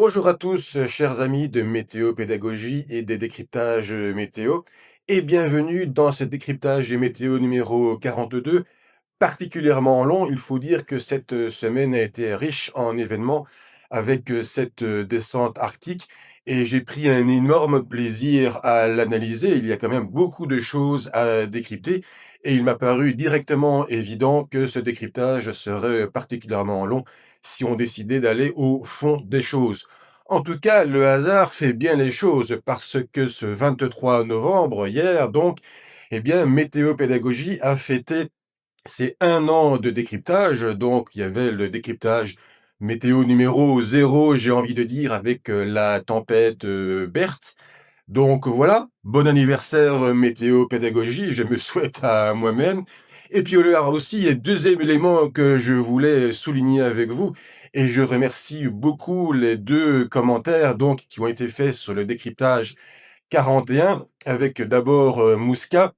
Bonjour à tous, chers amis de Météo Pédagogie et des décryptages météo, et bienvenue dans ce décryptage météo numéro 42, particulièrement long. Il faut dire que cette semaine a été riche en événements avec cette descente arctique et j'ai pris un énorme plaisir à l'analyser. Il y a quand même beaucoup de choses à décrypter et il m'a paru directement évident que ce décryptage serait particulièrement long si on décidait d'aller au fond des choses. En tout cas, le hasard fait bien les choses parce que ce 23 novembre, hier donc, eh bien, Météo Pédagogie a fêté c'est 1 an de décryptage, donc il y avait le décryptage météo numéro 0, j'ai envie de dire, avec la tempête Berthe. Donc voilà, bon anniversaire météo pédagogie, je me souhaite à moi-même. Et puis là aussi, il y a 2e élément que je voulais souligner avec vous, et je remercie beaucoup les 2 commentaires donc qui ont été faits sur le décryptage 41, avec d'abord Mouska,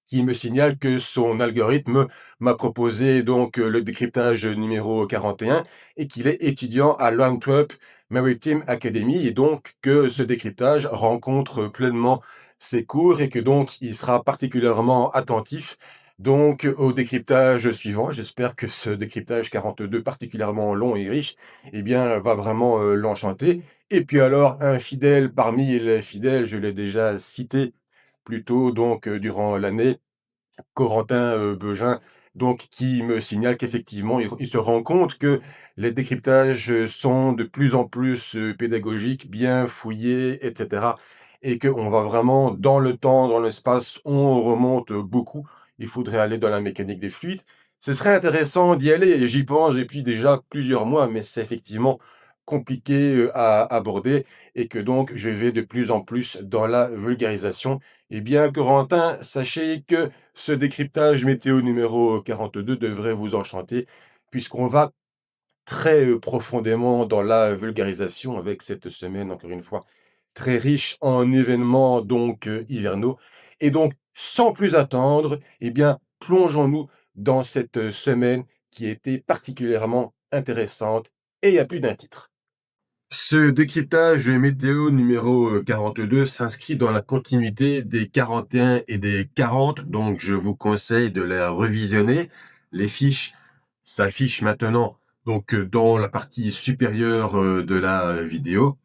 qui me signale que son algorithme m'a proposé donc le décryptage numéro 41 et qu'il est étudiant à l'Antwerp Maritime Academy et donc que ce décryptage rencontre pleinement ses cours et que donc il sera particulièrement attentif donc au décryptage suivant. J'espère que ce décryptage 42 particulièrement long et riche, eh bien, va vraiment l'enchanter. Et puis alors, un fidèle parmi les fidèles, je l'ai déjà cité plus tôt donc durant l'année, Corentin Beugin, donc qui me signale qu'effectivement, il se rend compte que les décryptages sont de plus en plus pédagogiques, bien fouillés, etc. Et qu'on va vraiment dans le temps, dans l'espace, on remonte beaucoup. Il faudrait aller dans la mécanique des fluides. Ce serait intéressant d'y aller, et j'y pense depuis déjà plusieurs mois, mais c'est effectivement compliqué à aborder et que donc je vais de plus en plus dans la vulgarisation. Eh bien, Corentin, sachez que ce décryptage météo numéro 42 devrait vous enchanter, puisqu'on va très profondément dans la vulgarisation avec cette semaine, encore une fois, très riche en événements donc hivernaux. Et donc, sans plus attendre, eh bien, plongeons-nous dans cette semaine qui était particulièrement intéressante et il y a plus d'un titre. Ce décryptage météo numéro 42 s'inscrit dans la continuité des 41 et des 40, donc je vous conseille de les revisionner. Les fiches s'affichent maintenant donc dans la partie supérieure de la vidéo.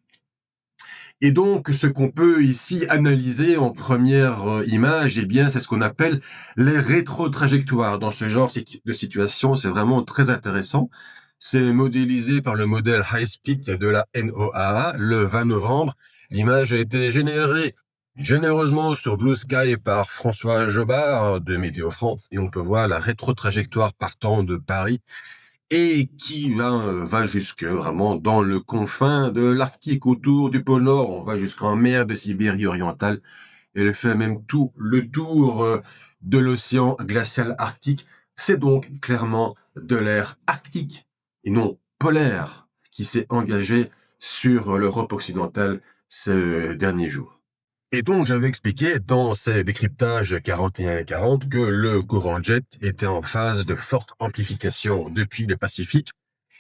Et donc, ce qu'on peut ici analyser en première image, eh bien, c'est ce qu'on appelle les rétrotrajectoires. Dans ce genre de situation, c'est vraiment très intéressant. C'est modélisé par le modèle High Speed de la NOAA le 20 novembre. L'image a été générée généreusement sur Blue Sky par François Jobard de Météo France et on peut voir la rétrotrajectoire partant de Paris et qui va jusque vraiment dans le confin de l'Arctique autour du pôle Nord. On va jusqu'en mer de Sibérie orientale. Elle fait même tout le tour de l'océan glacial arctique. C'est donc clairement de l'air arctique et non polaire qui s'est engagé sur l'Europe occidentale ces derniers jours. Et donc, j'avais expliqué dans ces décryptages 41 et 40 que le courant jet était en phase de forte amplification depuis le Pacifique.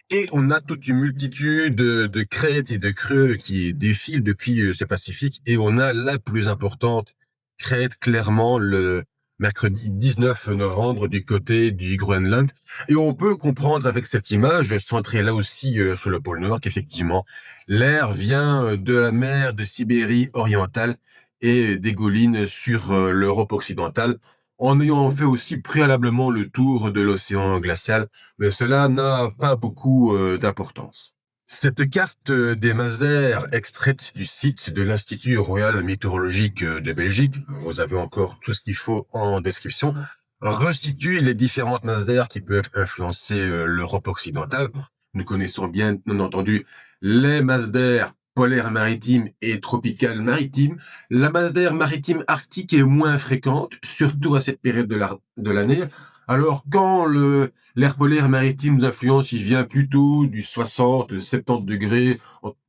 Et on a toute une multitude de crêtes et de creux qui défilent depuis ce Pacifique. Et on a la plus importante crête, clairement, le mercredi 19 novembre du côté du Groenland. Et on peut comprendre avec cette image, centrée là aussi sur le pôle Nord, qu'effectivement, l'air vient de la mer de Sibérie orientale et dégouline sur l'Europe occidentale, en ayant fait aussi préalablement le tour de l'océan glacial, mais cela n'a pas beaucoup d'importance. Cette carte des masses d'air extraite du site de l'Institut Royal Météorologique de Belgique, vous avez encore tout ce qu'il faut en description, resitue les différentes masses d'air qui peuvent influencer l'Europe occidentale. Nous connaissons bien entendu les masses d'air polaires maritimes et tropicales maritimes. La masse d'air maritime arctique est moins fréquente, surtout à cette période de l'année. Alors, quand l'air polaire maritime d'influence, il vient plutôt du 60, 70 degrés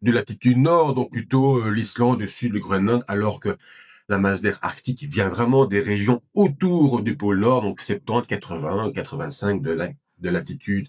de latitude nord, donc plutôt l'Islande, le sud, le Groenland, alors que la masse d'air arctique vient vraiment des régions autour du pôle nord, donc 70, 80, 85 de latitude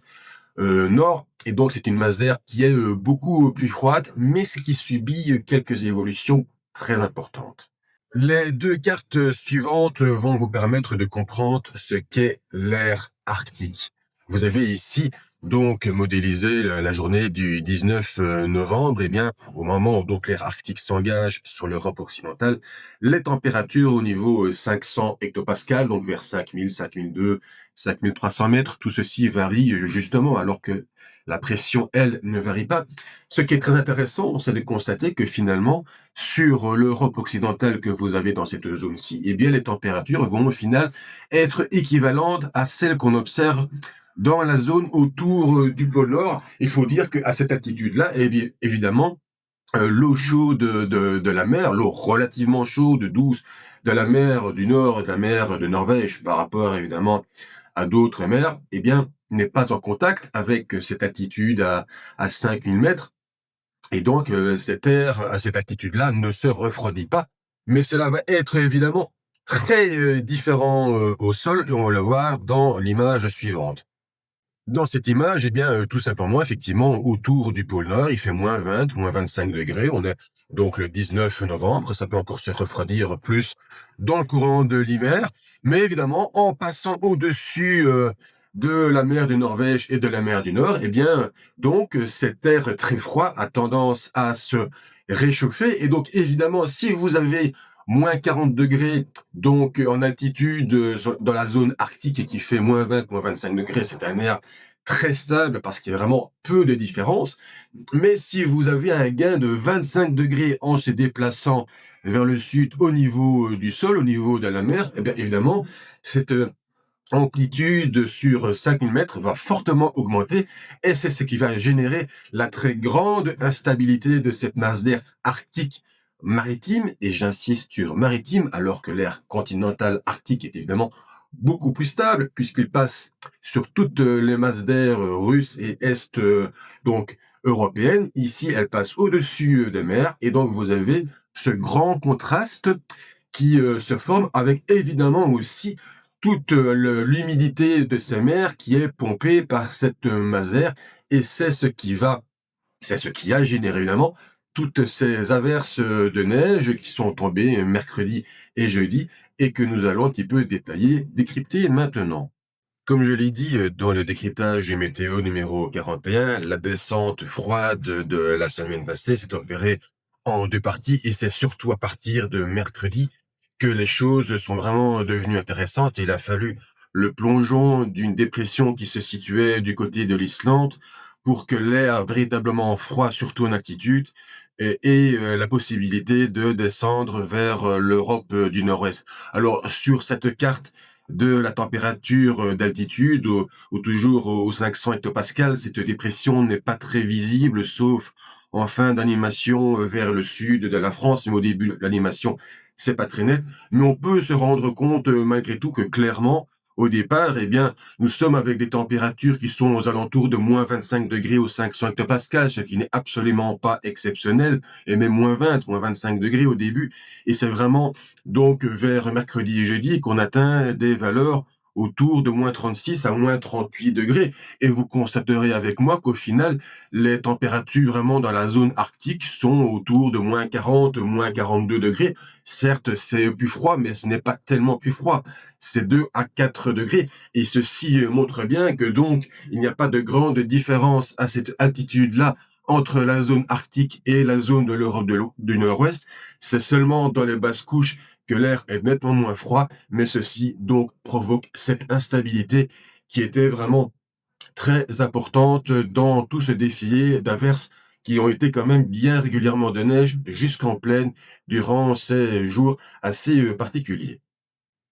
nord. et donc c'est une masse d'air qui est, beaucoup plus froide, mais ce qui subit, quelques évolutions très importantes. Les 2 cartes suivantes vont vous permettre de comprendre ce qu'est l'ère arctique. Vous avez ici donc modélisé la journée du 19 novembre. Eh bien, au moment où donc l'ère arctique s'engage sur l'Europe occidentale, les températures au niveau 500 hectopascales, donc vers 5000, 5002, 5300 mètres, tout ceci varie justement alors que la pression, elle, ne varie pas. Ce qui est très intéressant, c'est de constater que finalement, sur l'Europe occidentale que vous avez dans cette zone-ci, eh bien, les températures vont au final être équivalentes à celles qu'on observe dans la zone autour du pôle Nord. Il faut dire qu'à cette altitude-là, eh bien, évidemment, l'eau chaude de la mer, l'eau relativement chaude, douce de la mer du Nord, de la mer de Norvège, par rapport évidemment à d'autres mers, eh bien, n'est pas en contact avec cette altitude à 5000 mètres. Et donc, cette air à cette altitude-là ne se refroidit pas, mais cela va être évidemment très, différent, au sol et on va le voir dans l'image suivante. Dans cette image, eh bien, tout simplement, effectivement, autour du pôle Nord, il fait -20, -25 degrés. On est donc le 19 novembre, ça peut encore se refroidir plus dans le courant de l'hiver, mais évidemment, en passant au-dessus, de la mer de Norvège et de la mer du Nord, eh bien, donc, cet air très froid a tendance à se réchauffer et donc évidemment, si vous avez -40 degrés, donc en altitude, dans la zone arctique et qui fait -20, -25 degrés, c'est un air très stable parce qu'il y a vraiment peu de différence. Mais si vous avez un gain de 25 degrés en se déplaçant vers le sud au niveau du sol, au niveau de la mer, eh bien évidemment, cette amplitude sur 5000 mètres va fortement augmenter et c'est ce qui va générer la très grande instabilité de cette masse d'air arctique maritime, et j'insiste sur maritime, alors que l'air continental arctique est évidemment beaucoup plus stable puisqu'il passe sur toutes les masses d'air russes et est donc européennes. Ici, elle passe au-dessus des mers et donc vous avez ce grand contraste qui se forme avec évidemment aussi toute l'humidité de ces mers qui est pompée par cette masse d'air et c'est ce qui a généré évidemment toutes ces averses de neige qui sont tombées mercredi et jeudi et que nous allons un petit peu détailler, décrypter maintenant. Comme je l'ai dit dans le décryptage météo numéro 41, la descente froide de la semaine passée s'est opérée en 2 parties et c'est surtout à partir de mercredi que les choses sont vraiment devenues intéressantes. Il a fallu le plongeon d'une dépression qui se situait du côté de l'Islande pour que l'air véritablement froid, surtout en altitude, ait la possibilité de descendre vers l'Europe du Nord-Ouest. Alors sur cette carte de la température d'altitude ou toujours aux 500 hectopascales, cette dépression n'est pas très visible, sauf en fin d'animation vers le sud de la France. Mais au début de l'animation, c'est pas très net. Mais on peut se rendre compte malgré tout que clairement, au départ, eh bien, nous sommes avec des températures qui sont aux alentours de -25 degrés aux 500 hectopascales, ce qui n'est absolument pas exceptionnel, et même -20, -25 degrés au début. Et c'est vraiment donc vers mercredi et jeudi qu'on atteint des valeurs autour de -36 à -38 degrés. Et vous constaterez avec moi qu'au final, les températures vraiment dans la zone arctique sont autour de -40, -42 degrés. Certes, c'est plus froid, mais ce n'est pas tellement plus froid. C'est 2 à 4 degrés. Et ceci montre bien que donc, il n'y a pas de grande différence à cette altitude-là entre la zone arctique et la zone de l'Europe du Nord-Ouest. C'est seulement dans les basses couches que l'air est nettement moins froid, mais ceci donc provoque cette instabilité qui était vraiment très importante dans tout ce défilé d'averses qui ont été quand même bien régulièrement de neige jusqu'en plaine durant ces jours assez particuliers.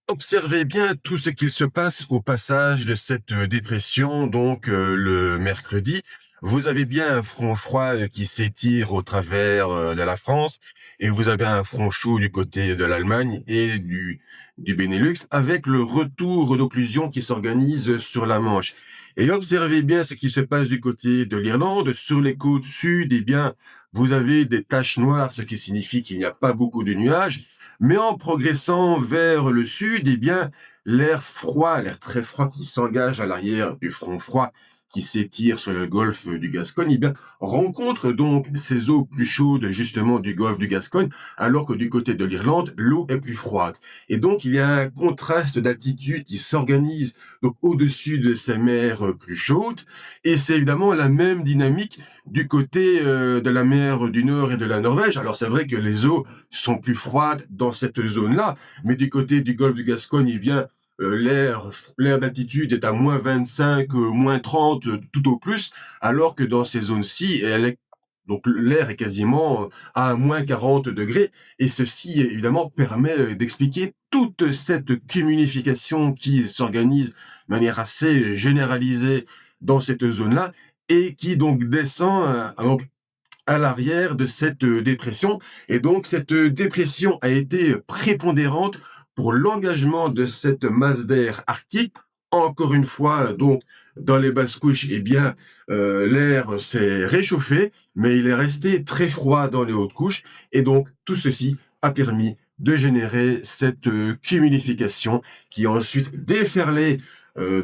Observez bien tout ce qu'il se passe au passage de cette dépression, donc le mercredi. Vous avez bien un front froid qui s'étire au travers de la France et vous avez un front chaud du côté de l'Allemagne et du Benelux avec le retour d'occlusion qui s'organise sur la Manche. Et observez bien ce qui se passe du côté de l'Irlande. Sur les côtes sud, eh bien, vous avez des taches noires, ce qui signifie qu'il n'y a pas beaucoup de nuages. Mais en progressant vers le sud, eh bien, l'air froid, l'air très froid qui s'engage à l'arrière du front froid qui s'étire sur le golfe du Gascogne, eh bien, rencontre donc ces eaux plus chaudes justement du golfe du Gascogne, alors que du côté de l'Irlande, l'eau est plus froide. Et donc, il y a un contraste d'altitude qui s'organise donc au-dessus de ces mers plus chaudes, et c'est évidemment la même dynamique du côté de la mer du Nord et de la Norvège. Alors c'est vrai que les eaux sont plus froides dans cette zone-là, mais du côté du golfe du Gascogne, eh bien, l'air d'altitude est à moins 25, moins 30, tout au plus, alors que dans ces zones-ci, donc l'air est quasiment à moins 40 degrés, et ceci évidemment permet d'expliquer toute cette cumulification qui s'organise de manière assez généralisée dans cette zone-là, et qui donc descend donc à l'arrière de cette dépression. Et donc, cette dépression a été prépondérante pour l'engagement de cette masse d'air arctique. Encore une fois, donc, dans les basses couches, eh bien, l'air s'est réchauffé, mais il est resté très froid dans les hautes couches. Et donc, tout ceci a permis de générer cette cumulification qui a ensuite déferlé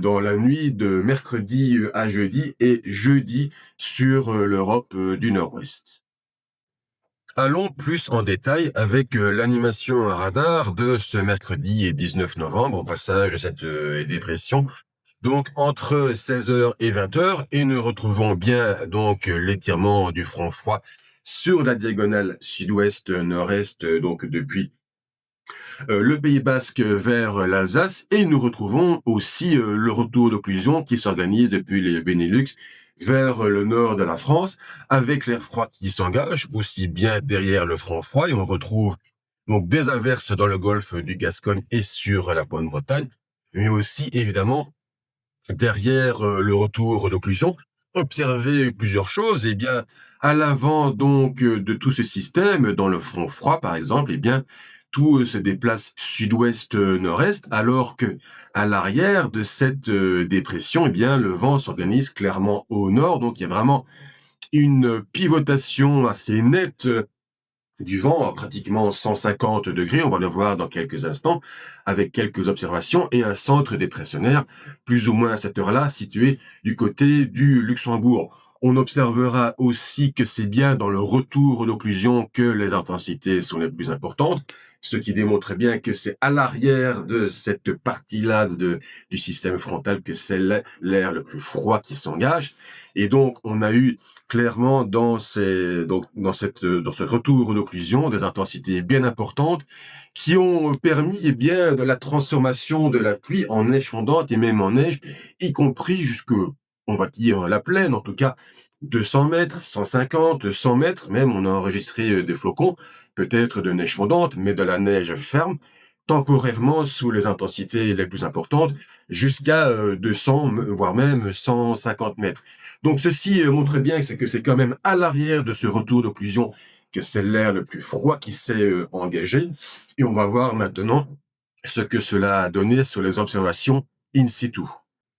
dans la nuit de mercredi à jeudi et jeudi sur l'Europe du Nord-Ouest. Allons plus en détail avec l'animation radar de ce mercredi 19 novembre, au passage de cette dépression. Donc entre 16 heures et 20 heures, et nous retrouvons bien donc l'étirement du front froid sur la diagonale sud-ouest-nord-est, donc depuis le Pays Basque vers l'Alsace, et nous retrouvons aussi le retour d'occlusion qui s'organise depuis les Benelux vers le nord de la France, avec l'air froid qui s'engage aussi bien derrière le front froid, et on retrouve donc des averses dans le golfe du Gascogne et sur la pointe Bretagne, mais aussi évidemment derrière le retour d'occlusion. Observer plusieurs choses, eh bien, à l'avant donc de tout ce système, dans le front froid par exemple, eh bien, tout se déplace sud-ouest-nord-est, alors que à l'arrière de cette dépression, eh bien, le vent s'organise clairement au nord, donc il y a vraiment une pivotation assez nette du vent à pratiquement 150 degrés, on va le voir dans quelques instants, avec quelques observations, et un centre dépressionnaire, plus ou moins à cette heure-là, situé du côté du Luxembourg. On observera aussi que c'est bien dans le retour d'occlusion que les intensités sont les plus importantes, ce qui démontre bien que c'est à l'arrière de cette partie-là du système frontal que c'est l'air le plus froid qui s'engage. Et donc, on a eu clairement dans ce retour d'occlusion des intensités bien importantes qui ont permis bien de la transformation de la pluie en neige fondante et même en neige, y compris jusque, on va dire, la plaine, en tout cas 200 mètres, 150, 100 mètres, même on a enregistré des flocons, peut-être de neige fondante, mais de la neige ferme, temporairement sous les intensités les plus importantes, jusqu'à 200, voire même 150 mètres. Donc ceci montre bien que c'est quand même à l'arrière de ce retour d'occlusion que c'est l'air le plus froid qui s'est engagé. Et on va voir maintenant ce que cela a donné sur les observations in situ.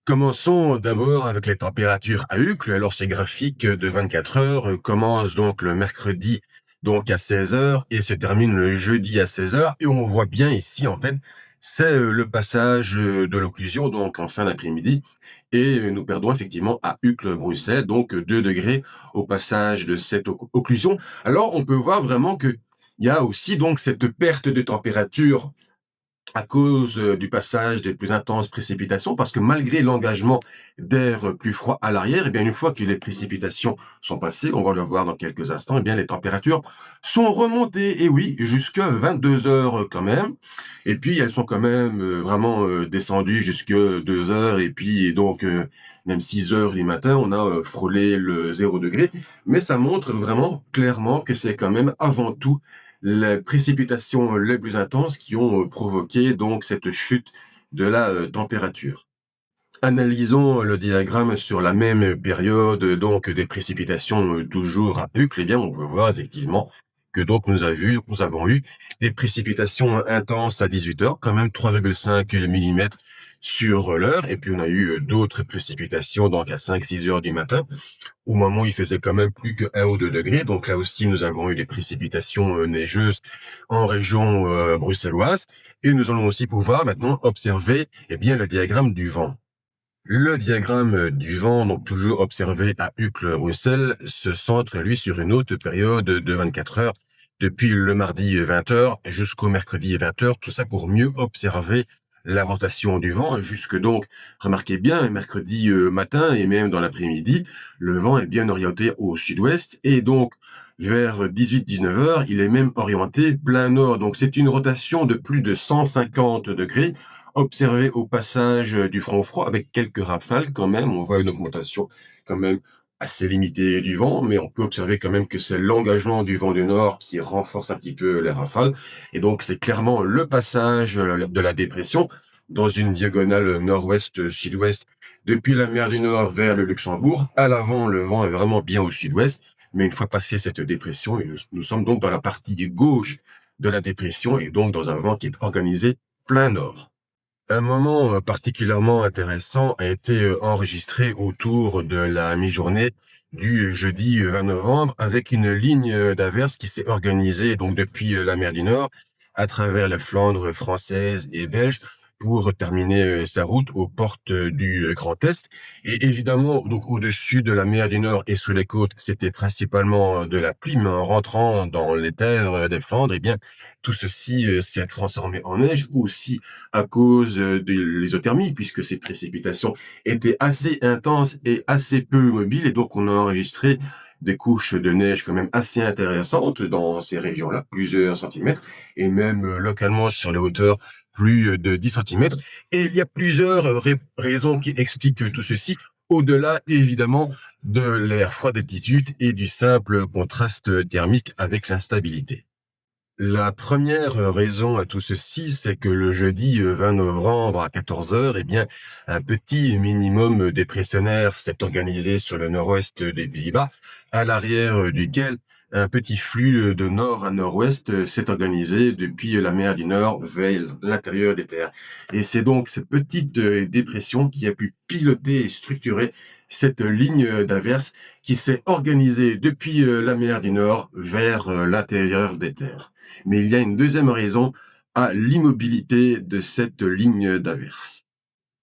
Commençons d'abord avec les températures à Uccle. Alors ces graphiques de 24 heures commencent donc le mercredi donc à 16 heures et se terminent le jeudi à 16 heures. Et on voit bien ici, en fait, c'est le passage de l'occlusion, donc en fin d'après-midi. Et nous perdons effectivement à Uccle-Bruxelles, donc 2 degrés au passage de cette occlusion. Alors on peut voir vraiment que il y a aussi donc cette perte de température à cause du passage des plus intenses précipitations, parce que malgré l'engagement d'air plus froid à l'arrière, eh bien une fois que les précipitations sont passées, on va le voir dans quelques instants, eh bien les températures sont remontées, et oui, jusqu'à 22 heures quand même. Et puis elles sont quand même vraiment descendues jusque 2 heures, et puis donc même 6 heures du matin, on a frôlé le 0 degré. Mais ça montre vraiment clairement que c'est quand même avant tout les précipitations les plus intenses qui ont provoqué donc cette chute de la température. Analysons le diagramme sur la même période donc des précipitations toujours à Uccle. Eh bien, on peut voir effectivement que donc nous avons eu des précipitations intenses à 18 heures, quand même 3,5 millimètres sur l'heure, et puis on a eu d'autres précipitations donc à 5-6 heures du matin, au moment où il faisait quand même plus que 1 ou 2 degrés. Donc là aussi, nous avons eu des précipitations neigeuses en région bruxelloise, et nous allons aussi pouvoir maintenant observer eh bien le diagramme du vent. Le diagramme du vent, donc toujours observé à Uccle-Roussel, se centre, lui, sur une haute période de 24 heures, depuis le mardi 20 heures jusqu'au mercredi 20 heures, tout ça pour mieux observer la rotation du vent, jusque donc, remarquez bien, mercredi matin et même dans l'après-midi, le vent est bien orienté au sud-ouest, et donc, vers 18-19 heures, il est même orienté plein nord, donc c'est une rotation de plus de 150 degrés, observé au passage du front froid avec quelques rafales quand même. On voit une augmentation quand même assez limitée du vent, mais on peut observer quand même que c'est l'engagement du vent du nord qui renforce un petit peu les rafales. Et donc, c'est clairement le passage de la dépression dans une diagonale nord-ouest-sud-ouest depuis la mer du Nord vers le Luxembourg. À l'avant, le vent est vraiment bien au sud-ouest, mais une fois passé cette dépression, nous sommes donc dans la partie gauche de la dépression et donc dans un vent qui est organisé plein nord. Un moment particulièrement intéressant a été enregistré autour de la mi-journée du jeudi 20 novembre avec une ligne d'averse qui s'est organisée donc depuis la mer du Nord à travers la Flandre française et belge pour terminer sa route aux portes du Grand Est. Et évidemment, donc au-dessus de la mer du Nord et sous les côtes, c'était principalement de la pluie, mais en rentrant dans les terres des Flandres, eh bien, tout ceci s'est transformé en neige, aussi à cause de l'isothermie, puisque ces précipitations étaient assez intenses et assez peu mobiles, et donc on a enregistré des couches de neige quand même assez intéressantes dans ces régions-là, plusieurs centimètres, et même localement sur les hauteurs plus de 10 centimètres. Et il y a plusieurs raisons qui expliquent tout ceci, au-delà évidemment de l'air froid d'altitude et du simple contraste thermique avec l'instabilité. La première raison à tout ceci, c'est que le jeudi 20 novembre à 14 heures, eh bien, un petit minimum dépressionnaire s'est organisé sur le nord-ouest des Pays-Bas, à l'arrière duquel un petit flux de nord à nord-ouest s'est organisé depuis la mer du Nord vers l'intérieur des terres. Et c'est donc cette petite dépression qui a pu piloter et structurer cette ligne d'averse qui s'est organisée depuis la mer du Nord vers l'intérieur des terres. Mais il y a une deuxième raison à l'immobilité de cette ligne d'averse.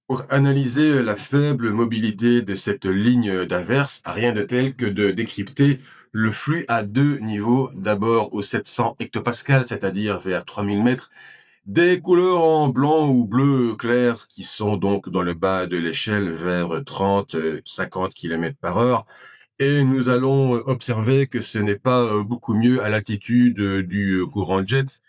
Pour analyser la faible mobilité de cette ligne d'averse, rien de tel que de décrypter le flux à deux niveaux. D'abord au 700 hectopascal, c'est-à-dire vers 3000 mètres, des couleurs en blanc ou bleu clair qui sont donc dans le bas de l'échelle vers 30-50 km par heure. Et nous allons observer que ce n'est pas beaucoup mieux à l'altitude du courant jet.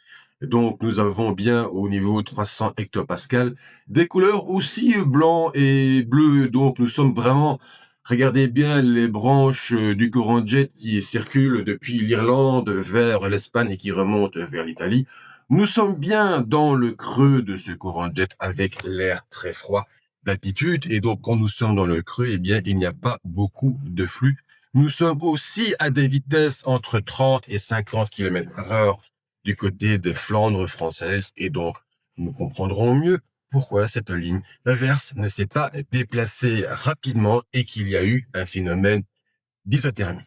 Donc, nous avons bien au niveau 300 hectopascal des couleurs aussi blanc et bleu. Donc, nous sommes vraiment, regardez bien les branches du courant jet qui circulent depuis l'Irlande vers l'Espagne et qui remontent vers l'Italie. Nous sommes bien dans le creux de ce courant jet avec l'air très froid d'altitude. Et donc, quand nous sommes dans le creux, eh bien, il n'y a pas beaucoup de flux. Nous sommes aussi à des vitesses entre 30 et 50 km par heure du côté des Flandres françaises. Et donc, nous comprendrons mieux pourquoi cette ligne inverse ne s'est pas déplacée rapidement et qu'il y a eu un phénomène d'isothermie.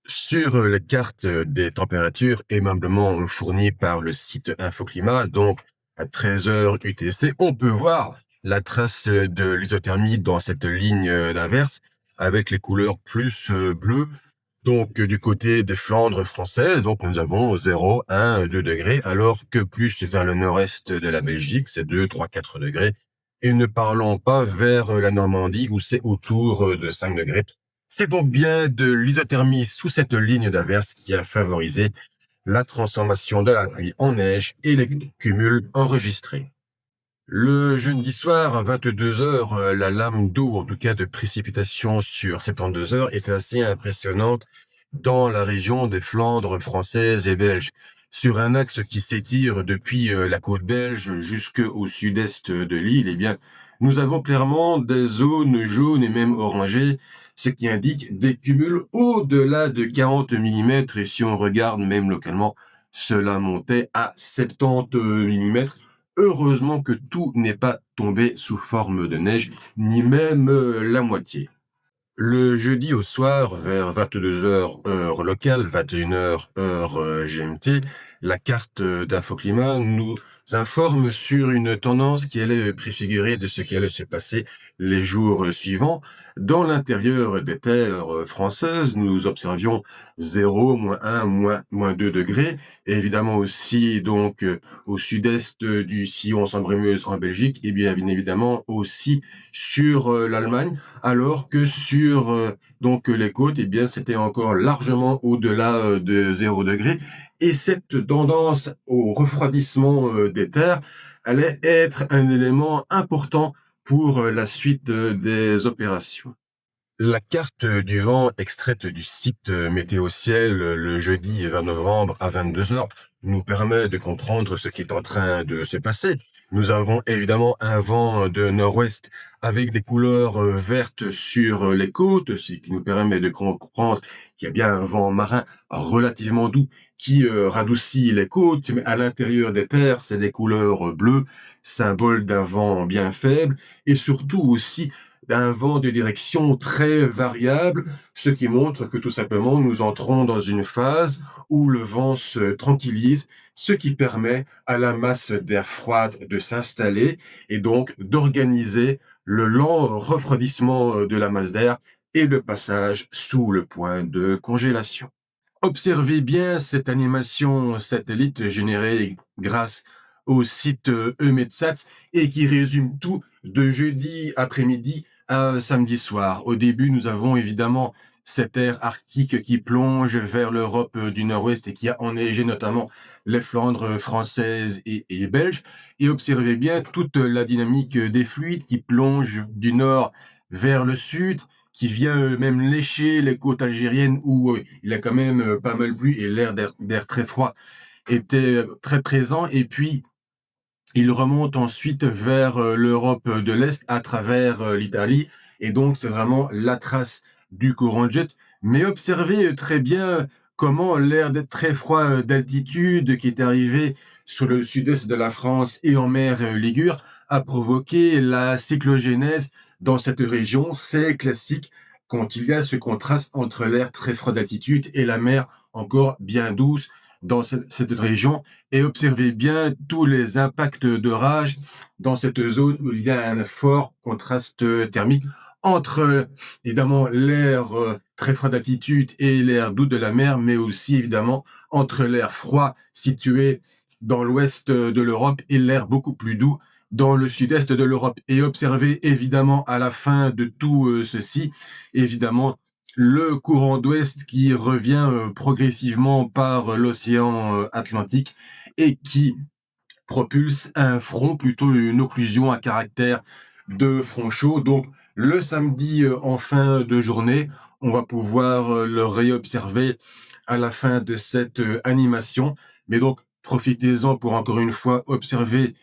Sur les cartes des températures aimablement fournies par le site Infoclimat, donc à 13 heures UTC, on peut voir la trace de l'isothermie dans cette ligne d'inverse avec les couleurs plus bleues. Donc du côté des Flandres françaises, donc nous avons 0, 1, 2 degrés, alors que plus vers le nord-est de la Belgique, c'est 2, 3, 4 degrés. Et ne parlons pas vers la Normandie où c'est autour de 5 degrés. C'est donc bien de l'isothermie sous cette ligne d'averse qui a favorisé la transformation de la pluie en neige et les cumuls enregistrés. Le jeudi soir, à 22 heures, la lame d'eau, en tout cas de précipitation sur 72 heures, est assez impressionnante dans la région des Flandres françaises et belges. Sur un axe qui s'étire depuis la côte belge jusqu'au sud-est de l'île, eh bien, nous avons clairement des zones jaunes et même orangées, ce qui indique des cumuls au-delà de 40 mm. Et si on regarde même localement, cela montait à 70 mm. Heureusement que tout n'est pas tombé sous forme de neige, ni même la moitié. Le jeudi au soir, vers 22 heures heure locale, 21 heures heure GMT, la carte d'Infoclimat nous informe sur une tendance qui allait préfigurer de ce qui allait se passer les jours suivants. Dans l'intérieur des terres françaises, nous observions 0, -1, -2 degrés, et évidemment aussi donc au sud-est du sillon Sambre-et-Meuse en Belgique, et bien évidemment aussi sur l'Allemagne, alors que sur donc les côtes, eh bien c'était encore largement au-delà de 0 degré. Et cette tendance au refroidissement des terres allait être un élément important pour la suite des opérations. La carte du vent extraite du site Météo Ciel le jeudi 20 novembre à 22 heures nous permet de comprendre ce qui est en train de se passer. Nous avons évidemment un vent de nord-ouest avec des couleurs vertes sur les côtes, ce qui nous permet de comprendre qu'il y a bien un vent marin relativement doux qui radoucit les côtes, mais à l'intérieur des terres, c'est des couleurs bleues, symbole d'un vent bien faible, et surtout aussi d'un vent de direction très variable, ce qui montre que tout simplement nous entrons dans une phase où le vent se tranquillise, ce qui permet à la masse d'air froide de s'installer et donc d'organiser le lent refroidissement de la masse d'air et le passage sous le point de congélation. Observez bien cette animation satellite générée grâce au site EUMETSAT et qui résume tout de jeudi après-midi à samedi soir. Au début, nous avons évidemment cet air arctique qui plonge vers l'Europe du Nord-Ouest et qui a enneigé notamment les Flandres françaises et belges. Et observez bien toute la dynamique des fluides qui plonge du nord vers le sud, qui vient même lécher les côtes algériennes où il a quand même pas mal plu et l'air d'air très froid était très présent. Et puis, il remonte ensuite vers l'Europe de l'Est à travers l'Italie. Et donc, c'est vraiment la trace du courant de jet. Mais observez très bien comment l'air très froid d'altitude qui est arrivé sur le sud-est de la France et en mer Ligure a provoqué la cyclogénèse dans cette région. C'est classique quand il y a ce contraste entre l'air très froid d'altitude et la mer encore bien douce dans cette région. Et observez bien tous les impacts d'orage dans cette zone où il y a un fort contraste thermique entre évidemment l'air très froid d'altitude et l'air doux de la mer, mais aussi évidemment entre l'air froid situé dans l'ouest de l'Europe et l'air beaucoup plus doux dans le sud-est de l'Europe. Et observez évidemment à la fin de tout ceci, évidemment, le courant d'ouest qui revient progressivement par l'océan Atlantique et qui propulse un front, plutôt une occlusion à caractère de front chaud. Donc le samedi en fin de journée, on va pouvoir le réobserver à la fin de cette animation. Mais donc profitez-en pour encore une fois observer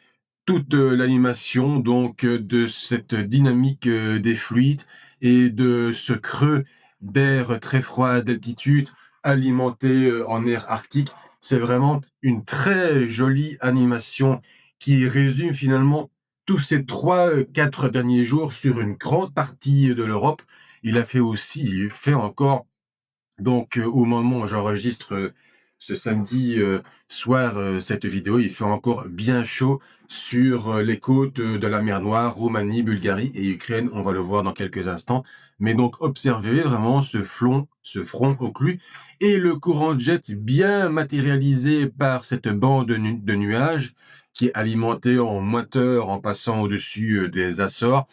toute l'animation donc de cette dynamique des fluides et de ce creux d'air très froid d'altitude alimenté en air arctique. C'est vraiment une très jolie animation qui résume finalement tous ces 3, 4 derniers jours sur une grande partie de l'Europe. Il fait encore donc, au moment où j'enregistre ce samedi soir cette vidéo, il fait encore bien chaud sur les côtes de la mer Noire, Roumanie, Bulgarie et Ukraine. On va le voir dans quelques instants. Mais donc, observez vraiment ce front occlu et le courant de jet bien matérialisé par cette bande de nuages qui est alimentée en moiteur en passant au-dessus des Açores.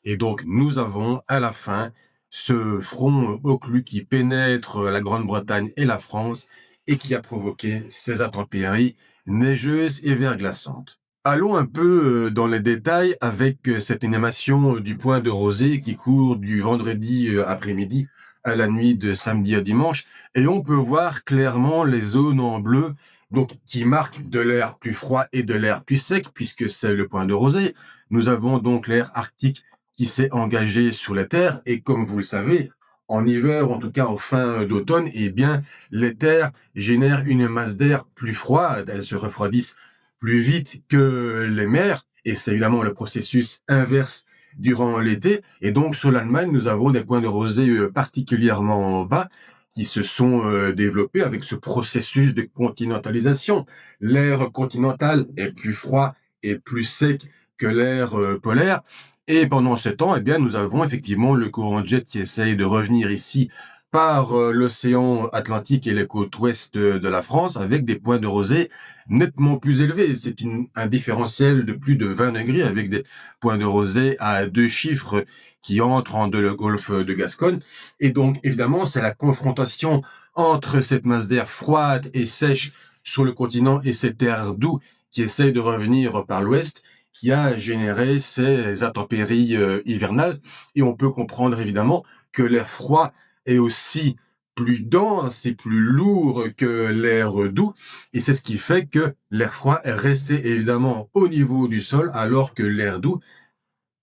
Et donc, nous avons à la fin ce front occlu qui pénètre la Grande-Bretagne et la France et qui a provoqué ces intempéries neigeuses et verglaçantes. Allons un peu dans les détails avec cette animation du point de rosée qui court du vendredi après-midi à la nuit de samedi à dimanche. Et on peut voir clairement les zones en bleu donc qui marquent de l'air plus froid et de l'air plus sec puisque c'est le point de rosée. Nous avons donc l'air arctique qui s'est engagé sur la Terre. Et comme vous le savez, en hiver, en tout cas en fin d'automne, eh bien, les terres génèrent une masse d'air plus froide. Elles se refroidissent plus vite que les mers. Et c'est évidemment le processus inverse durant l'été. Et donc, sur l'Allemagne, nous avons des points de rosée particulièrement bas qui se sont développés avec ce processus de continentalisation. L'air continental est plus froid et plus sec que l'air polaire. Et pendant ce temps, eh bien, nous avons effectivement le courant de jet qui essaye de revenir ici par l'océan Atlantique et les côtes ouest de la France avec des points de rosée nettement plus élevés. C'est un différentiel de plus de 20 degrés avec des points de rosée à 2 chiffres qui entrent dans le golfe de Gascogne. Et donc, évidemment, c'est la confrontation entre cette masse d'air froide et sèche sur le continent et cet air doux qui essaye de revenir par l'ouest qui a généré ces intempéries hivernales. Et on peut comprendre évidemment que l'air froid est aussi plus dense et plus lourd que l'air doux. Et c'est ce qui fait que l'air froid est resté évidemment au niveau du sol alors que l'air doux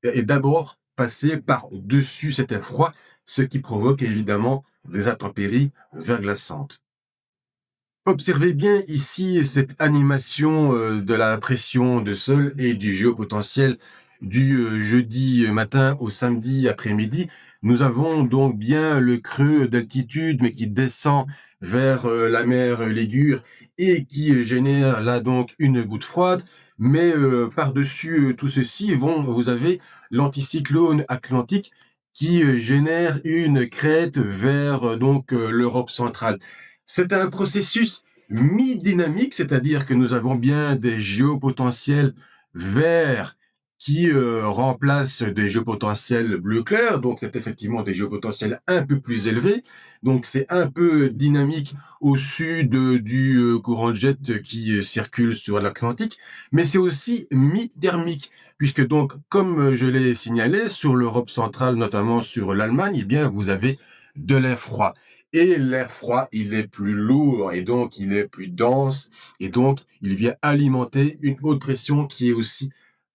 est d'abord passé par-dessus cet air froid, ce qui provoque évidemment des intempéries verglaçantes. Observez bien ici cette animation de la pression de sol et du géopotentiel du jeudi matin au samedi après-midi. Nous avons donc bien le creux d'altitude, mais qui descend vers la mer Ligure et qui génère là donc une goutte froide. Mais par-dessus tout ceci, vous avez l'anticyclone atlantique qui génère une crête vers donc l'Europe centrale. C'est un processus mi-dynamique, c'est-à-dire que nous avons bien des géopotentiels verts qui remplacent des géopotentiels bleu clair, donc c'est effectivement des géopotentiels un peu plus élevés, donc c'est un peu dynamique au sud du courant de jet qui circule sur l'Atlantique, mais c'est aussi mi-thermique, puisque donc, comme je l'ai signalé, sur l'Europe centrale, notamment sur l'Allemagne, eh bien, vous avez de l'air froid. Et l'air froid, il est plus lourd et donc il est plus dense et donc il vient alimenter une haute pression qui est aussi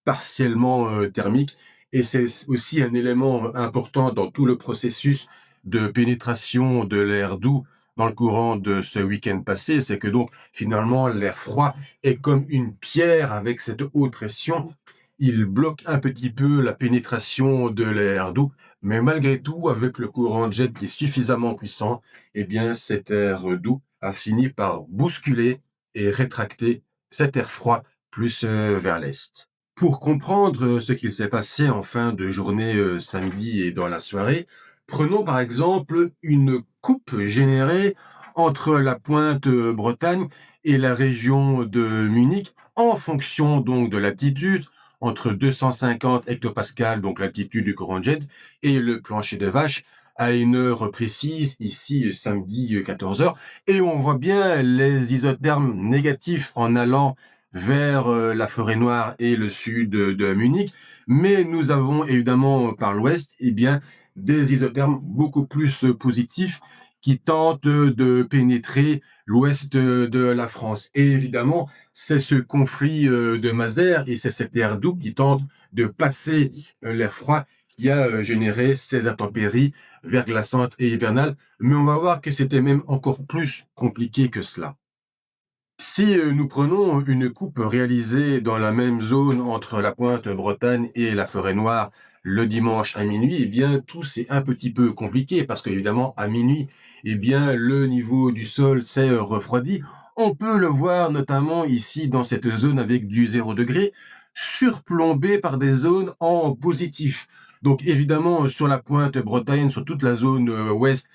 partiellement thermique. Et c'est aussi un élément important dans tout le processus de pénétration de l'air doux dans le courant de ce week-end passé, c'est que donc finalement l'air froid est comme une pierre avec cette haute pression. Il bloque un petit peu la pénétration de l'air doux, mais malgré tout, avec le courant de jet qui est suffisamment puissant, eh bien cet air doux a fini par bousculer et rétracter cet air froid plus vers l'est. Pour comprendre ce qu'il s'est passé en fin de journée samedi et dans la soirée, prenons par exemple une coupe générée entre la pointe Bretagne et la région de Munich en fonction donc de l'altitude entre 250 hectopascales, donc l'altitude du courant jet, et le plancher de vache à une heure précise, ici samedi 14 heures. Et on voit bien les isothermes négatifs en allant vers la forêt noire et le sud de Munich. Mais nous avons évidemment par l'ouest, eh bien, des isothermes beaucoup plus positifs qui tentent de pénétrer l'ouest de la France. Et évidemment, c'est ce conflit de masse d'air et c'est cet air doux qui tente de passer l'air froid qui a généré ces intempéries verglaçantes et hivernales. Mais on va voir que c'était même encore plus compliqué que cela. Si nous prenons une coupe réalisée dans la même zone entre la pointe Bretagne et la forêt noire le dimanche à minuit, eh bien tout c'est un petit peu compliqué parce qu'évidemment à minuit, eh bien le niveau du sol s'est refroidi. On peut le voir notamment ici dans cette zone avec du 0 degré, surplombé par des zones en positif. Donc évidemment sur la pointe Bretagne, sur toute la zone ouest,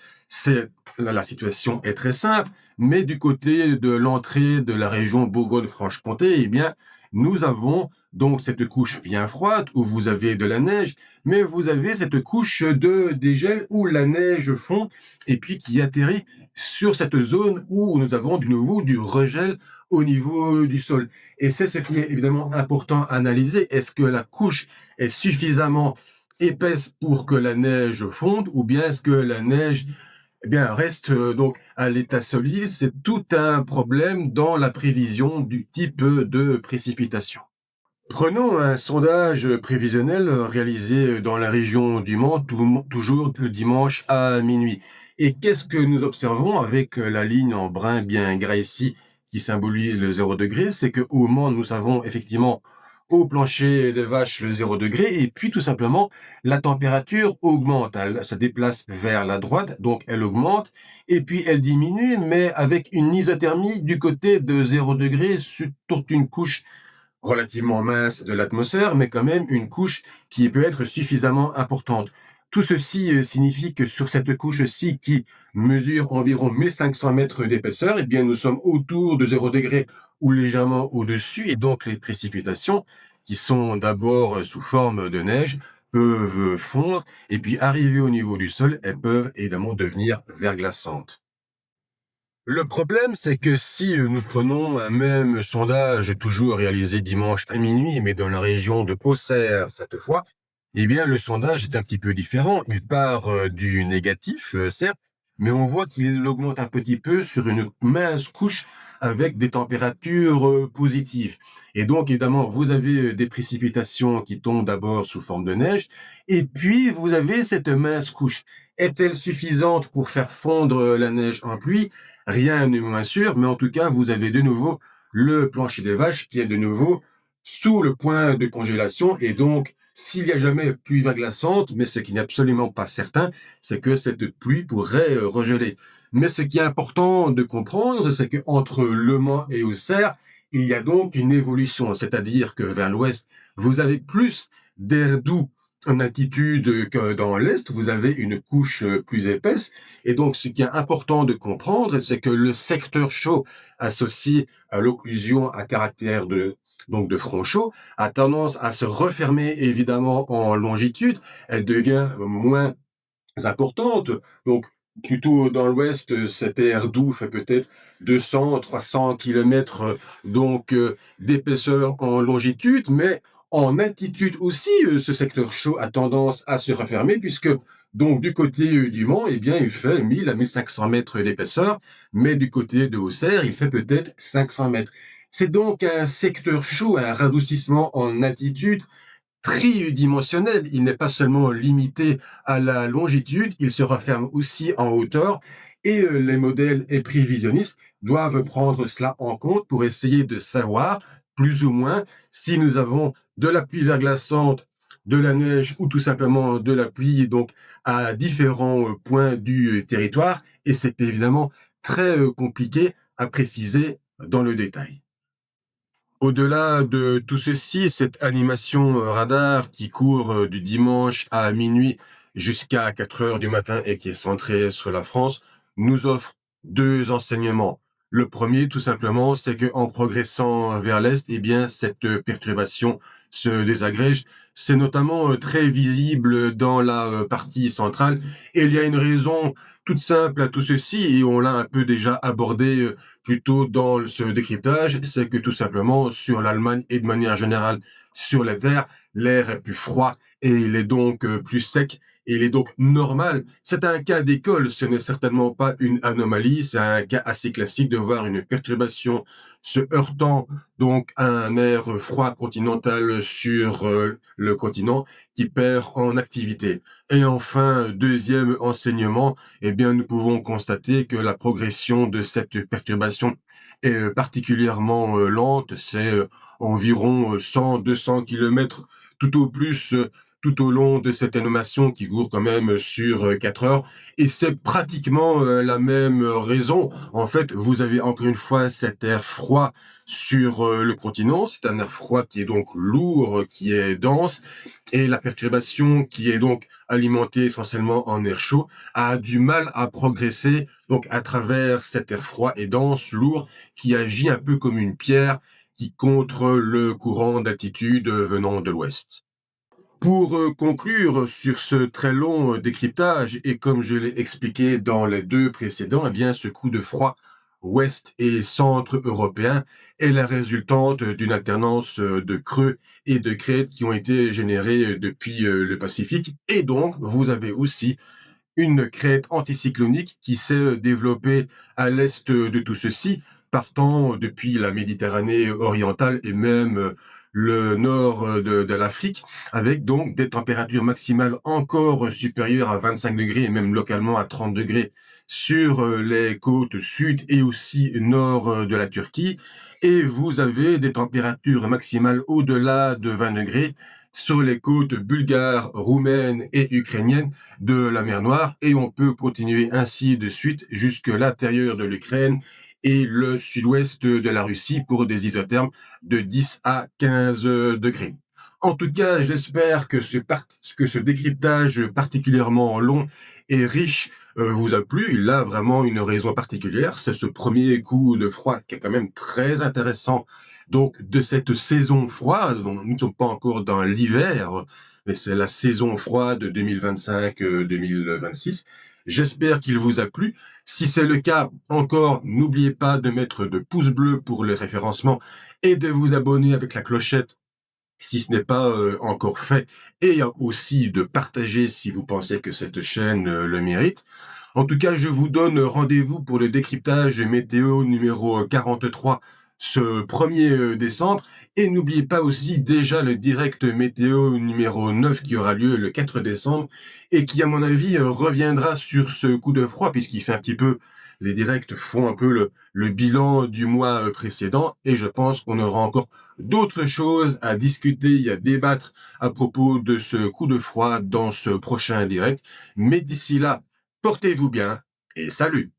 la situation est très simple. Mais du côté de l'entrée de la région Bourgogne-Franche-Comté, eh bien, nous avons donc cette couche bien froide où vous avez de la neige, mais vous avez cette couche de dégel où la neige fond et puis qui atterrit sur cette zone où nous avons de nouveau du regel au niveau du sol. Et c'est ce qui est évidemment important à analyser. Est-ce que la couche est suffisamment épaisse pour que la neige fonde ou bien est-ce que la neige eh bien, reste donc à l'état solide. C'est tout un problème dans la prévision du type de précipitation. Prenons un sondage prévisionnel réalisé dans la région du Mans, toujours le dimanche à minuit. Et qu'est-ce que nous observons avec la ligne en brun bien gras ici qui symbolise le 0 degré? C'est qu'au Mans, nous avons effectivement au plancher des vaches le 0 degré et puis tout simplement la température augmente. Elle se déplace vers la droite, donc elle augmente et puis elle diminue, mais avec une isothermie du côté de 0 degré sur toute une couche relativement mince de l'atmosphère, mais quand même une couche qui peut être suffisamment importante. Tout ceci signifie que sur cette couche-ci qui mesure environ 1500 mètres d'épaisseur, eh bien, nous sommes autour de 0 degré ou légèrement au-dessus, et donc les précipitations, qui sont d'abord sous forme de neige, peuvent fondre, et puis arriver au niveau du sol, elles peuvent évidemment devenir verglaçantes. Le problème, c'est que si nous prenons un même sondage, toujours réalisé dimanche à minuit, mais dans la région de Auxerre cette fois, eh bien, le sondage est un petit peu différent. Il part du négatif, certes, mais on voit qu'il augmente un petit peu sur une mince couche avec des températures positives. Et donc, évidemment, vous avez des précipitations qui tombent d'abord sous forme de neige, et puis vous avez cette mince couche. Est-elle suffisante pour faire fondre la neige en pluie? Rien n'est moins sûr, mais en tout cas, vous avez de nouveau le plancher des vaches qui est de nouveau sous le point de congélation. Et donc, s'il n'y a jamais pluie verglaçante, mais ce qui n'est absolument pas certain, c'est que cette pluie pourrait regeler. Mais ce qui est important de comprendre, c'est qu'entre Le Mans et Auxerre, il y a donc une évolution, c'est-à-dire que vers l'ouest, vous avez plus d'air doux en altitude que dans l'est, vous avez une couche plus épaisse. Et donc, ce qui est important de comprendre, c'est que le secteur chaud associé à l'occlusion à caractère de front chaud a tendance à se refermer évidemment en longitude. Elle devient moins importante. Donc, plutôt dans l'ouest, cet air doux fait peut-être 200, 300 kilomètres d'épaisseur en longitude, mais en altitude aussi, ce secteur chaud a tendance à se refermer puisque donc du côté du Mans, eh bien, il fait 1000 à 1500 mètres d'épaisseur, mais du côté de Auxerre, il fait peut-être 500 mètres. C'est donc un secteur chaud, un radoucissement en altitude tridimensionnel. Il n'est pas seulement limité à la longitude, il se referme aussi en hauteur et les modèles et prévisionnistes doivent prendre cela en compte pour essayer de savoir plus ou moins si nous avons de la pluie verglaçante, de la neige ou tout simplement de la pluie donc à différents points du territoire et c'est évidemment très compliqué à préciser dans le détail. Au-delà de tout ceci, cette animation radar qui court du dimanche à minuit jusqu'à 4 heures du matin et qui est centrée sur la France, nous offre deux enseignements. Le premier, tout simplement, c'est que en progressant vers l'est, eh bien, cette perturbation se désagrège. C'est notamment très visible dans la partie centrale. Et il y a une raison toute simple à tout ceci, et on l'a un peu déjà abordé plutôt dans ce décryptage, c'est que tout simplement sur l'Allemagne et de manière générale sur les terres, l'air est plus froid et il est donc plus sec et il est donc normal. C'est un cas d'école, ce n'est certainement pas une anomalie, c'est un cas assez classique de voir une perturbation se heurtant donc à un air froid continental sur le continent qui perd en activité. Et enfin, deuxième enseignement, eh bien, nous pouvons constater que la progression de cette perturbation est particulièrement lente. C'est environ 100-200 kilomètres tout au plus tout au long de cette animation qui court quand même sur 4 heures. Et c'est pratiquement la même raison. En fait, vous avez encore une fois cet air froid sur le continent. C'est un air froid qui est donc lourd, qui est dense. Et la perturbation qui est donc alimentée essentiellement en air chaud a du mal à progresser donc à travers cet air froid et dense, lourd, qui agit un peu comme une pierre qui contre le courant d'altitude venant de l'ouest. Pour conclure sur ce très long décryptage, et comme je l'ai expliqué dans les deux précédents, eh bien, ce coup de froid ouest et centre européen est la résultante d'une alternance de creux et de crêtes qui ont été générées depuis le Pacifique. Et donc, vous avez aussi une crête anticyclonique qui s'est développée à l'est de tout ceci, partant depuis la Méditerranée orientale et même le nord de l'Afrique, avec donc des températures maximales encore supérieures à 25 degrés et même localement à 30 degrés sur les côtes sud et aussi nord de la Turquie. Et vous avez des températures maximales au-delà de 20 degrés sur les côtes bulgares, roumaines et ukrainiennes de la mer Noire. Et on peut continuer ainsi de suite jusque l'intérieur de l'Ukraine et le sud-ouest de la Russie pour des isothermes de 10 à 15 degrés. En tout cas, j'espère que ce décryptage particulièrement long et riche vous a plu. Il a vraiment une raison particulière. C'est ce premier coup de froid qui est quand même très intéressant. Donc, de cette saison froide, dont nous ne sommes pas encore dans l'hiver, mais c'est la saison froide 2025-2026. J'espère qu'il vous a plu. Si c'est le cas, encore, n'oubliez pas de mettre de pouces bleus pour le référencement et de vous abonner avec la clochette si ce n'est pas encore fait, et aussi de partager si vous pensez que cette chaîne le mérite. En tout cas, je vous donne rendez-vous pour le décryptage météo numéro 43 ce 1er décembre. Et n'oubliez pas aussi déjà le direct météo numéro 9 qui aura lieu le 4 décembre et qui, à mon avis, reviendra sur ce coup de froid puisqu'il fait un petit peu, les directs font un peu le bilan du mois précédent et je pense qu'on aura encore d'autres choses à discuter et à débattre à propos de ce coup de froid dans ce prochain direct. Mais d'ici là, portez-vous bien et salut!